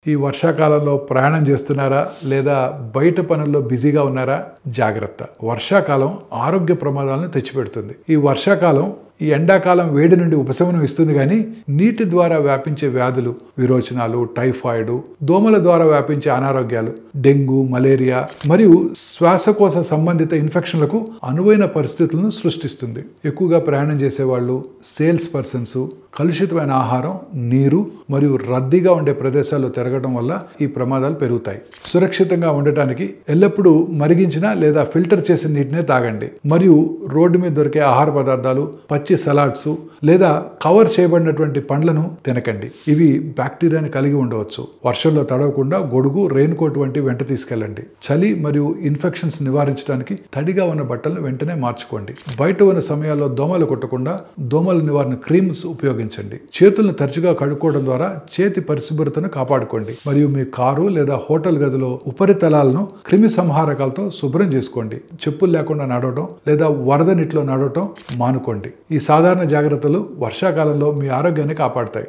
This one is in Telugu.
ఈ వర్షాకాలంలో ప్రయాణం చేస్తున్నారా లేదా బయట పనుల్లో బిజీగా ఉన్నారా? జాగ్రత్త. వర్షాకాలం ఆరోగ్య ప్రమాదాలను తెచ్చిపెడుతుంది. ఈ వర్షాకాలం ఈ ఎండాకాలం వేడి నుండి ఉపశమనం ఇస్తుంది, కానీ నీటి ద్వారా వ్యాపించే వ్యాధులు, విరోచనాలు, టైఫాయిడ్, దోమల ద్వారా వ్యాపించే అనారోగ్యాలు, డెంగ్యూ, మలేరియా మరియు శ్వాసకోశ సంబంధిత ఇన్ఫెక్షన్లకు అనువైన పరిస్థితులను సృష్టిస్తుంది. ఎక్కువగా ప్రయాణం చేసేవాళ్ళు, సేల్స్ పర్సన్స్, కలుషితమైన ఆహారం, నీరు మరియు రద్దీగా ఉండే ప్రదేశాల్లో తిరగడం వల్ల ఈ ప్రమాదాలు పెరుగుతాయి. సురక్షితంగా ఉండటానికి ఎల్లప్పుడూ మరిగించిన లేదా ఫిల్టర్ చేసిన నీటినే తాగండి. మరియు రోడ్డు మీద దొరికే ఆహార పదార్థాలు, పచ్చి సలాడ్స్ లేదా కవర్ చేయబడినటువంటి పండ్లను తినకండి. ఇవి బ్యాక్టీరియాని కలిగి ఉండవచ్చు. వర్షంలో తడవకుండా గొడుగు, రెయిన్ కోట్ వంటి వెంట తీసుకెళ్ళండి. చలి మరియు ఇన్ఫెక్షన్స్ నివారించడానికి తడిగా ఉన్న బట్టలను వెంటనే మార్చుకోండి. బయట ఉన్న సమయాల్లో దోమలు కొట్టకుండా దోమల నివారణ క్రీమ్స్ ఉపయోగించండి. చేతులను తరచుగా కడుక్కోవడం ద్వారా చేతి పరిశుభ్రతను కాపాడుకోండి. మరియు మీ కారు లేదా హోటల్ గదిలో ఉపరితలాలను క్రిమి సంహారకాలతో శుభ్రం చేసుకోండి. చెప్పులు లేకుండా నడవడం లేదా వరద నీటిలో నడవటం మానుకోండి. ఈ సాధారణ జాగ్రత్తలు వర్షాకాలంలో మీ ఆరోగ్యాన్ని కాపాడతాయి.